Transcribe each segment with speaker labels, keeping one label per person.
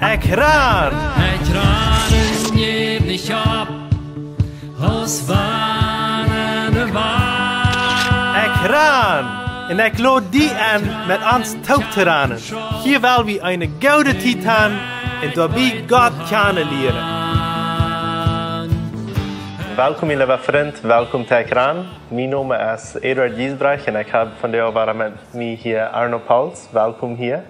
Speaker 1: Ekran!
Speaker 2: Ekranen geef dich op, als wanende waar.
Speaker 1: Ekran! En ik lood die aan met ons touwteranen. Hier wil we een gouden titan en daarbij God kennenleren. Welkom lieve vriend, welkom bij Ekran. Mijn naam is Eduard Giesbrecht en ik heb vandaag met mij hier Arno Pauls. Welkom hier.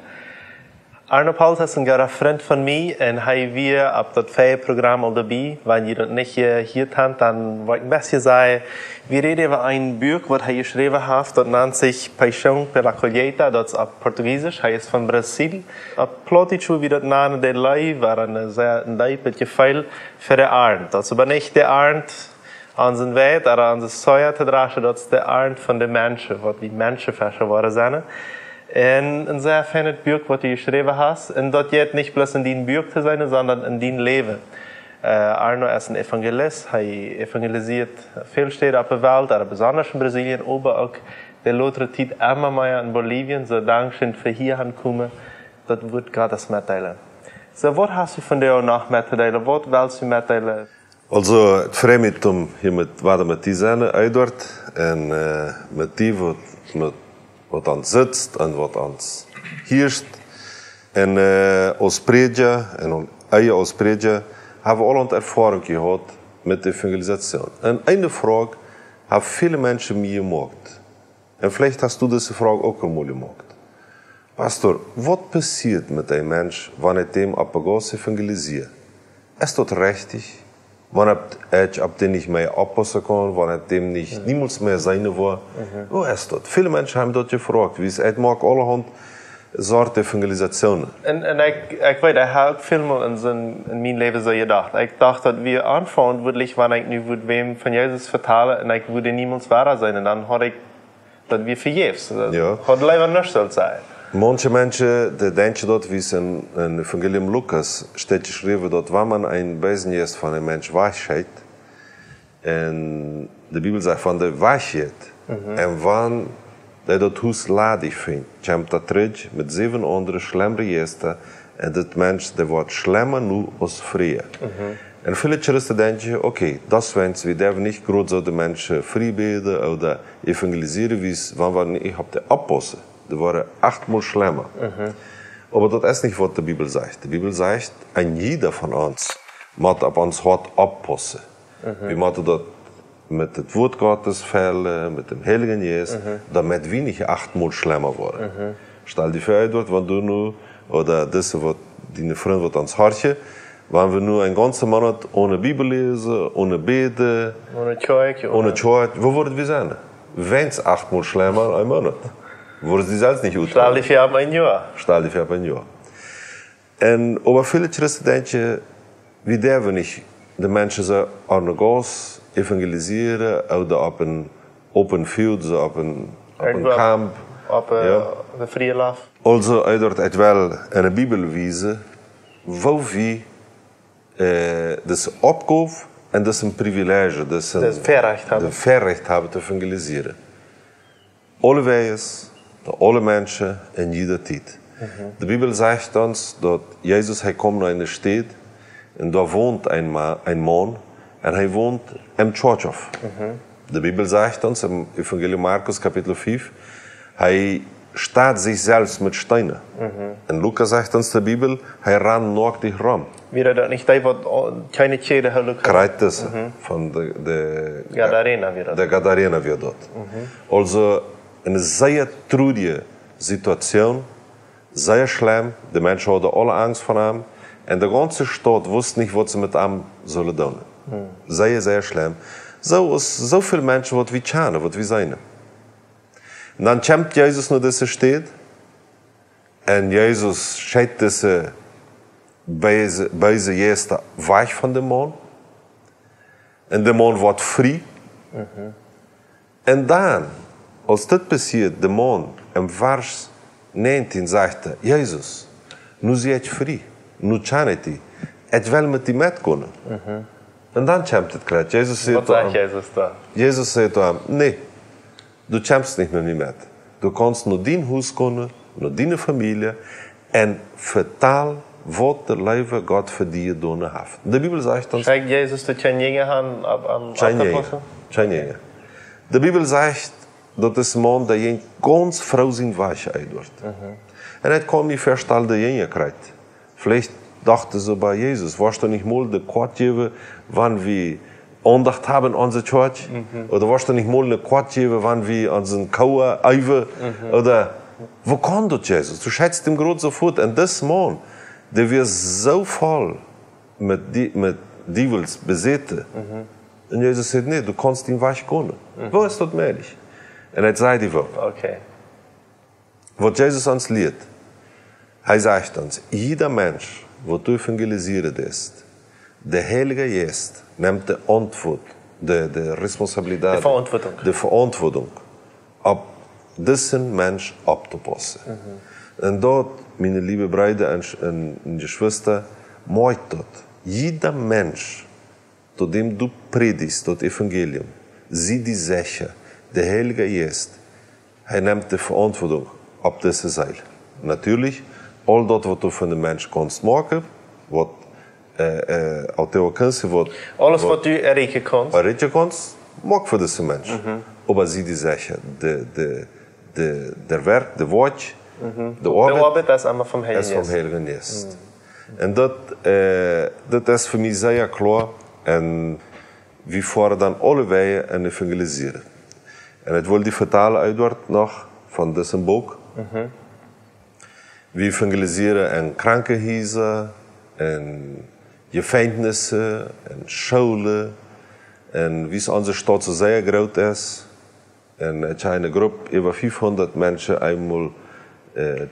Speaker 1: Arno Pauls is een goede vriend van mij en hij weer op dat programma dabei. Wenn je dat niet hier bent, dan wil ik een beetje zeggen, we reden over een boek wat hij geschreven heeft, dat nennt zich Paixão pela Colheita, dat is op Portugiesisch, hij is van Brazil. Op Plottichu, wie dat namen, de lui, waren een beetje veel voor de arend. Dat is maar niet de arend aan zijn wijd, maar aan zijn soja te dragen, dat is de arend van de mensen, wat die mensenvisser worden zijn. En een zeer fijn boek wat hij geschreven heeft. En dat je het niet plus in die boek te zijn, sondern in die leven. Arno is een evangelist. Hij evangeliseert veel steden op de wereld, maar besonders in Brazilië, maar ook de latere tijd immer meer in Bolivien. So dankzij voor hier aankomen, dat wordt gratis meedelen. So, wat hast u vandaag nog met te delen? Wat wilt u meedelen?
Speaker 3: Also, het vreemd is om hier met die zijn, Eduard. En met die wat ons zit en wat ons heerst. En als prediker en eigen als prediker hebben we al een ervaring gehad met de evangelisatie. En een vraag hebben veel mensen mij gemaakt. En vielleicht hast du deze vraag ook al gemaakt. Pastor, wat passiert met een mens wanneer hij op een gas evangeliseert? Is dat richtig? Wanneer hij op den niet meer oppassen kan, wanneer hij niet niemals meer zijn wil. Hoe is dat? Veel mensen hebben dat gevraagd. Het maakt allerhand soorten evangelisaties.
Speaker 1: En ik weet, ik heb ook veel in mijn leven zo gedacht. Ik dacht dat we aanvangen, wanneer ik nu wem van Jezus vertalen en ik wilde niemals waar zijn. En dan had ik dat we vergeefs. Dat had liever niet zo zijn.
Speaker 3: Manche mensen denken dat, wie in Evangelium Lucas steht geschreven, dat wanneer man een bezig is van een mens wijsheid, en de Bibel zegt van de wijsheid, en wanneer hij dat huis ladig vindt, komt dat terug met 7 andere schlimmere geesten, en dat mens wordt slimmer nu als vrije. En veel christen denken, oké, dat is wens, we durven niet groot zo de mensen vrijbeden of evangeliseren, wanneer we niet op de oppassen. Er waren 8 mal schlimmer. Maar dat is niet wat de Bibel zegt. De Bibel zegt, en jeder van ons moet op ons hart oppassen. We moeten dat met het woord Gottes vellen, met de Heilige Geest, damit we niet 8 mal schlimmer worden. Stel je voor, Eduard, wat doen we, oder deze wat, die vriend wat ons hartje, wanneer we nu een ganze maand ohne Bibel lezen, ohne beten, ohne Tjoik, wo worden we zijn? Wens 8 mal schlimmer een maand. Worden die zelfs niet goed.
Speaker 1: Stel je voor op een jaar.
Speaker 3: Stel je voor op een jaar. En over veel christen denken, we durven niet de mensen zo aan de gas evangeliseren, of op een open field, zo op een kamp.
Speaker 1: Op de vrije laf.
Speaker 3: Also, uiteraard het wel in de Bibel wijzen, waar we dus opgave en dus een privilege, dus een verrecht hebben te evangeliseren. Alle wijs, alle mensen in jeder tijd. De Bibel zegt ons dat Jezus hij komt naar een stad en daar woont een man en hij woont in Tjortjof. De Bibel zegt ons in Evangelium Markus kapitel 5, hij staat zichzelf met stenen. En Lucas zegt ons de Bibel, hij ran naaktig ram.
Speaker 1: Weer dat niet dat wat keine Tjede geluk
Speaker 3: krijgt tussen van de
Speaker 1: Gadarena weer dat.
Speaker 3: De Gadarena weer dat. Also een zeer trudige situatie, zeer schlimm. De mensen hadden alle angst van hem. En de ganze stad wist niet wat ze met hem zullen doen. Zeer, zeer schlimm. Zoveel mensen wat we kennen, wat we zijn. En dan komt Jezus naar deze stad. En Jezus scheidt deze beide geesten weg van de man. En de man wordt vrij. En dan, als dit passiert, de man in vers 19 zegt, Jezus, nu zie je vrij, nu kan je het wil met die met kunnen. En dan komt het klaar.
Speaker 1: Wat zegt Jezus dan?
Speaker 3: Jezus zei tot hem, nee, du kommst niet meer met. Du kannst naar die huis kunnen, naar die familie en vertaal wat de leven God voor die doen heeft. De Bijbel zegt ons...
Speaker 1: Schrijft Jezus dat je niet aan afgepassen?
Speaker 3: De Bijbel zegt dat is man dat je ganz vrouw zijn wasje uitdoet. En het kon niet verstaan dat je krijgt. Vielleicht dachten ze bij Jezus, was er niet mal de kwart geven wanneer we aandacht hebben aan onze church? Oder was er niet mal de kwart geven wanneer we aan zijn koude eiven? Oder, wo kan dat Jezus? Du schätzt hem groot zo voet. En dit man, die weer zo vol met dievels bezeten. En Jezus zei, nee, du kannst die was kunnen. Wo is dat mogelijk? En hij zei die wel.
Speaker 1: Okay.
Speaker 3: Wat Jezus ons leert, hij zegt ons, jeder mens, wat du evangelisiert ist, de Heilige Geest neemt de antwoord, de responsabiliteit, de verantwoording op deze mens op te passen. En dat, mijn lieve bruiden en geschwisteren, maakt dat jeder mens, tot dem du predigst, dat evangelium, zie die zeggen, de Heilige Geest, hij neemt de verantwoording op deze zeil. Natuurlijk, al dat wat du van de mens kunt maken, wat uit de kunst wordt.
Speaker 1: Alles wat u erreichen kunt.
Speaker 3: Erreichen kunt, maak voor deze mens. Maar zie die zeggen, de werk, de woord, de arbeid
Speaker 1: is allemaal van Heilige
Speaker 3: Geest. En dat is voor mij zeer klaar. En we voeren dan allebei en evangeliseren. En het wil die vertalen uitwoord nog van deze boek. We evangeliseren in krankenhuizen, en gevangenissen, en scholen. En wie onze stad zo zeer groot is. En het is een groep, over 500 mensen eenmaal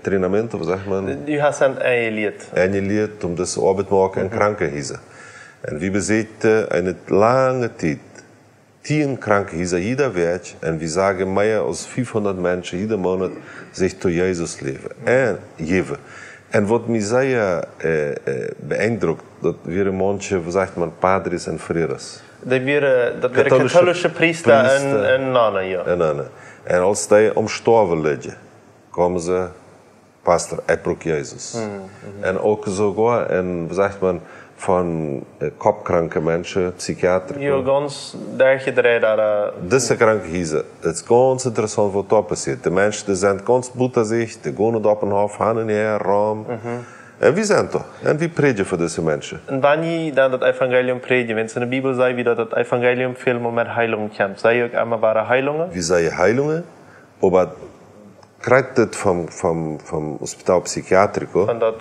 Speaker 3: trainement, of zeg maar.
Speaker 1: U hebt een leerd.
Speaker 3: Een leerd om deze arbeid te maken in krankenhuizen. En we bezitten in het lange tijd 10 krankenhuizen jeder week. En we zeggen meer dan 500 mensen iedere maand zich tot Jezus leven en geven. En wat mij zeer beïndrukt, dat weer een mandje, hoe zegt man, padres en freres.
Speaker 1: Dat waren katholische priesters en nonnen, ja.
Speaker 3: En als die omstorven liggen, komen ze, pastor, ik Jezus. En ook sogar, en hoe zegt man, van kopkranke mensen, psychiater.
Speaker 1: Ja, ganz daar gedreid daar.
Speaker 3: Deze krankenhuizen, het is ganz interessant wat daar passiert. De mensen die zijn ganz buiten zich, die gaan niet op een hoofd, handen neer, raam. En wie zijn toch? En wie predigen voor deze mensen?
Speaker 1: En wanneer dan het evangelium predigen, wenn es in de Bibel zei wie dat het evangelium veel meer met heilungen komt, zei je ook allemaal waren heilungen?
Speaker 3: Wie zei heilungen? Maar krijgt het van hospitaal psychiatrico?
Speaker 1: Van dat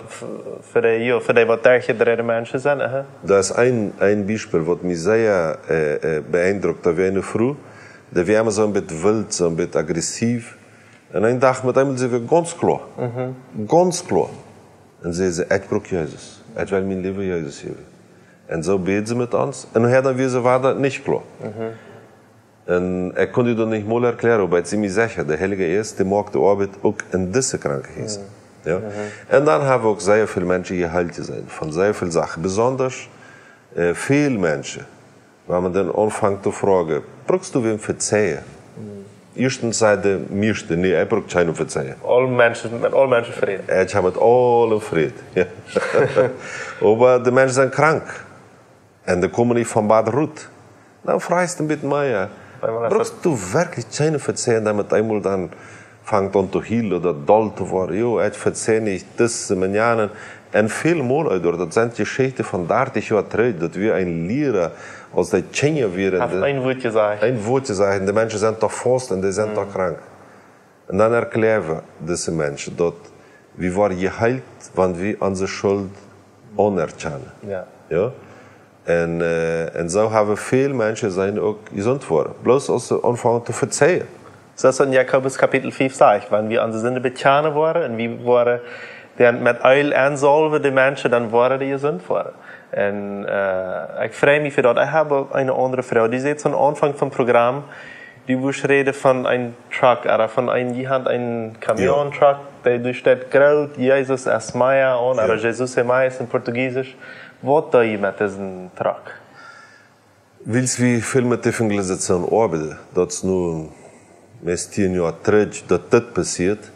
Speaker 1: voor de wat daar gedreide mensen zijn.
Speaker 3: Dat is een beispiel wat mij zeer beïndrukt. Dat we vroeg, dat we zo een beetje wild, zo een beetje agressief. En een dag met hem zijn we ganz klaar. Ganz klaar. En zeiden ze, ik brok Jezus. Ik wil mijn leven Jezus geven. En zo beden ze met ons. En dan weer ze waren niet klaar. En ik kon u dat niet mooi erklären, maar ze mij zeggen, de Heilige Geest die maakt de arbeid ook in deze krankenhuizen. Ja? En dan hebben we ook zeer veel mensen geheeld zijn, van zeer veel zaken. Bijzonders veel mensen, waar men dan aanvangt te vragen, brukst du wem verzeihen? Eerstens zei de meeste, nee, ik bruk geen verzeihen.
Speaker 1: Met alle mensen vrede.
Speaker 3: Ik heb met alle vrede. Ja. Maar de mensen zijn krank. En die komen niet van bad roet. Nou, vraag je een beetje meer. Brukst du wirklich keine verzeihen, damit einmal dann fängt an zu healen oder doll zu worden? Jo, ich verzeihe nicht das, Manjanen. En veel meer, dat zijn geschichten van 30 jaar terug, dat we een leren als die Tjenje weer.
Speaker 1: Een woordje zeggen.
Speaker 3: Een woordje zeggen, de mensen zijn toch vast en die zijn toch krank. En dan erklären we deze mensen dat we worden geheild, want we onze schuld anerkennen. Ja? En zo hebben veel mensen zijn ook gezond geworden. Bloos als ze aanvangen te verzeihen.
Speaker 1: Zoals in Jakobus kapitel 5 zegt, wanneer we onze zinnen bekennen worden en we worden met oil aanzalven de mensen, dan worden die gezond worden. En ik vrij me voor dat. Ik heb een andere vrouw, die zegt zo'n aanvang van het programma, die moest reden van een truck, oder van een camion-truck, die staat groot, Jezus is Maya aan, oder Jesus is Maya in Portugiesisch. Wat doe je met deze truck?
Speaker 3: Wils we veel met evangelisatie arbeiden. Dat is nu meest 10 jaar terug dat dit passiert.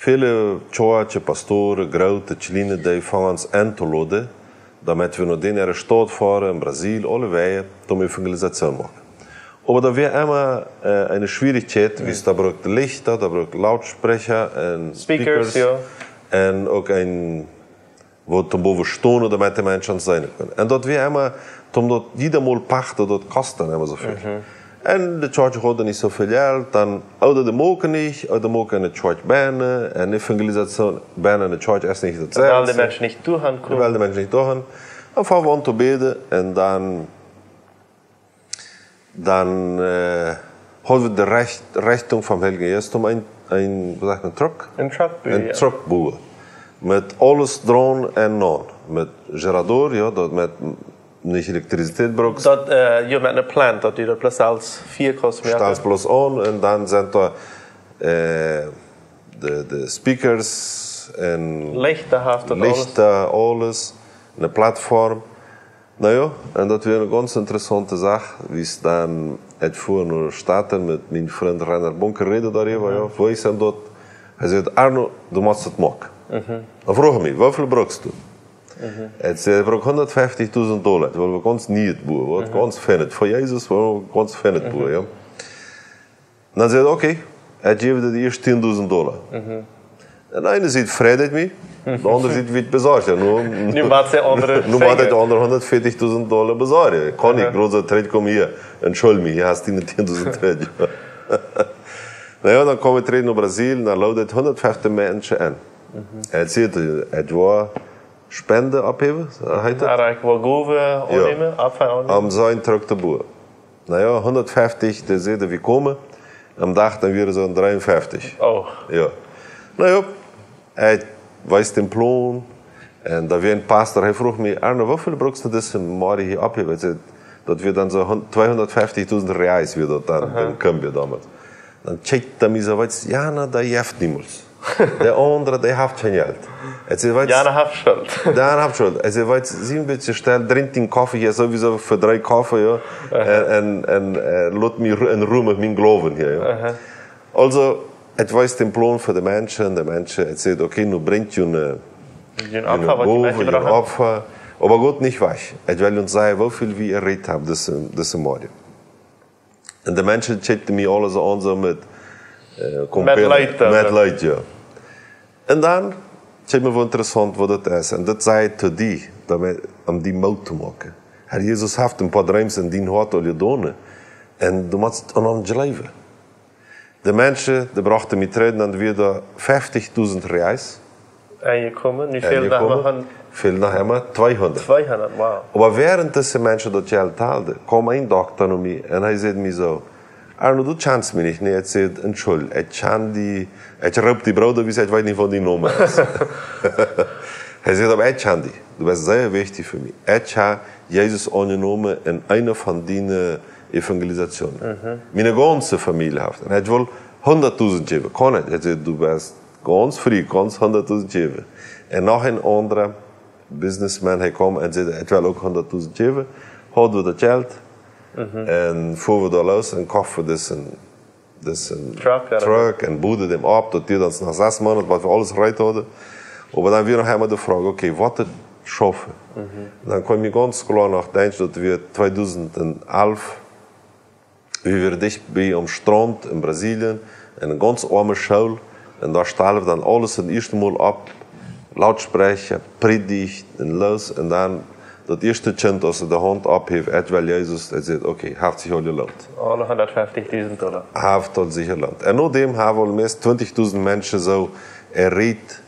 Speaker 3: Viele Churchen, Pastoren, grote, kleine, die fangen uns an zu laden, damit wir noch in ihre Stadt fahren, in Brasilien, alle Wege, um Evangelisation zu machen. Aber da wäre immer eine Schwierigkeit, wie es da braucht Lichter, da braucht Lautsprecher und Speakers
Speaker 1: ja.
Speaker 3: und auch ein, wo zum Boven stehen, damit die Menschen sein können. Und dort wäre immer, dort jeder Mal pachten, dort kostet immer so viel. En de church had niet zoveel geld, dan hadden de moken niet, de moken in de church bijna, en evangelisatie bijna in de church is niet hetzelfde.
Speaker 1: Weil die Menschen nicht durchkommen.
Speaker 3: Weil die Menschen nicht durchkommen. Dan fangen we aan te beden en dan hadden we de richting van Heilige Geest om een truck?
Speaker 1: Een truck,
Speaker 3: een truck bouwen. Met alles dron en non. Met gerador, ja, dat met nicht Elektrizität brauchst.
Speaker 1: Dat je met een plant, dat je dat plus als 4 kost meer.
Speaker 3: Staat plus on en dan zijn er de speakers en
Speaker 1: lichten,
Speaker 3: alles, een platform. Nou ja, en dat weer een ganz interessante zaak. We staan het voor naar Staten met mijn vriend Rainer Bonker reden daarover. Ja. Wij zijn dat. Hij zegt, Arno, du musst het maken. Dan vroeg hij me, hoeveel brauchst du? Hij zei, we brauchen $150.000, weil we ganz niet boeren, we ganz fijn. Voor Jezus, we ganz fijn boeren. Ja. Dan zei hij, oké, hij geeft de eerste $10.000. En de ene ziet vrijheid mee, de andere ziet wit bezorgd.
Speaker 1: Nu maakt hij andere
Speaker 3: nu maakt hij de andere $140.000 bezorgd. Kan ik, grote trade komen hier en schuld me, je hast die $10.000 trade. Nou ja, dan komen we terug naar Brazilië, dan loopt het 150 mensen aan. Hij zei, het was Spende abheben, heet het?
Speaker 1: Ja, ik wil groeven opnemen, afval opnemen.
Speaker 3: Om zo'n truck te boeren. Nou ja, 150, de zeiden we komen. Am dag dan weer zo'n 53.
Speaker 1: Oh.
Speaker 3: Ja. Nou ja, hij wijst den plan. En daar weer een pastor, hij vroeg me, Arno, hoeveel brukst du deze morgen hier abheben? Hij zei, dat we dan zo $250.000 reais weer dat dan kunnen we damit. Dan checkt hij me zo wat, ja, nou, dat heeft niemand. De andere, die heeft geen geld.
Speaker 1: Ja, dan heb je schuld.
Speaker 3: Dan heb je schuld. Hij zei, weet je, zie een beetje stel, drink een koffie hier sowieso voor 3 koffie, ja. En laat me in roem mijn geloven hier, ja. Also, het was een plan voor de mensen. Het zei, oké, nu brengt je een opfer. Maar goed, niet weg. Het wil ons zeggen, hoeveel we eruit hebben deze morgen. En de mensen checkten me alles aan zo met leid, ja. En dan, het me wel interessant wat het is. En dat zei te die, om die mout te maken. Herr Jezus heeft een paar dreams en die had al gedaan. En du moet het aan hem geloven. De mensen, die brachten me terug en weer $50.000 reais.
Speaker 1: En je komt, nu veel naar
Speaker 3: veel naar 200.
Speaker 1: 200, wow.
Speaker 3: Maar während deze mensen dat geld haalden, kwam een dokter naar mij en hij zei me zo, Arno, du kannst mich nicht. Nee, er sagt, entschuldigung, ich raubt die Brot, wie ich weiß nicht, von die Nummer ist. Er sagt, aber ich kann die. Du bist sehr wichtig für mich. Ich habe Jesus angenommen in einer von deinen Evangelisationen. Meine ganze Familie hat. Und ich will 100.000 geben. Kann nicht. Er sagt, du bist ganz frei, kannst 100.000 geben. Und noch ein anderer Businessman, er kam und sagte, ich will auch 100.000 geben. Hat wir das Geld. En voeren we daar los en kochten deze truck en boeden hem op. Dat duurde ons nog 6 maanden, wat we alles eruit hadden. Maar dan weer nog helemaal de vraag, oké, wat het schaffen? Dan kwam je ganz klar nach denken dat we 2011 we weer dicht bij am strand in Brazilië, in een ganz arme school. En daar stellen we dan alles het eerste maal op. Lautsprecher, predigt en los. En dan dat eerste kind als de hand opheeft, het wel Jezus, hij zegt, oké, heeft zich al geloond.
Speaker 1: Alle $150.000.
Speaker 3: Heeft al zich geloond. En nadem hebben we al meest 20.000 mensen zo erreed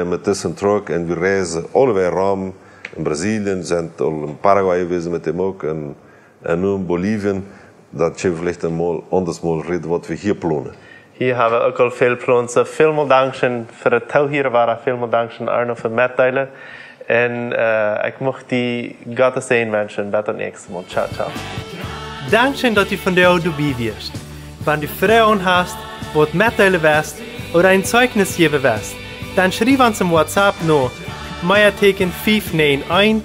Speaker 3: met deze truck en we reizen allebei ram. In Brazilië, zijn al in Paraguay geweest met hem ook en nu in Bolivie. Dat je vielleicht anders mal reden wat we hier plannen.
Speaker 1: Hier hebben we ook al veel plannen. So, veel danken voor het touwhieren waren. Veel danken Arno voor het meddelen. En ik mocht die Gottes sehen wensen. Bis zum nächsten Mal. Ciao, ciao. Dankeschön, dass du von der dabei wirst. Wenn du Fragen hast, was mitteilen willst oder ein Zeugnis geben willst, dann schreib uns im WhatsApp noch Meierteken 591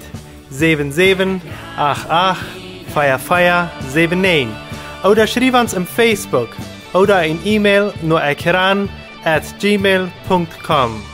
Speaker 1: 77 88 4479 oder schreib uns im Facebook oder ein E-Mail nur ekran @gmail.com.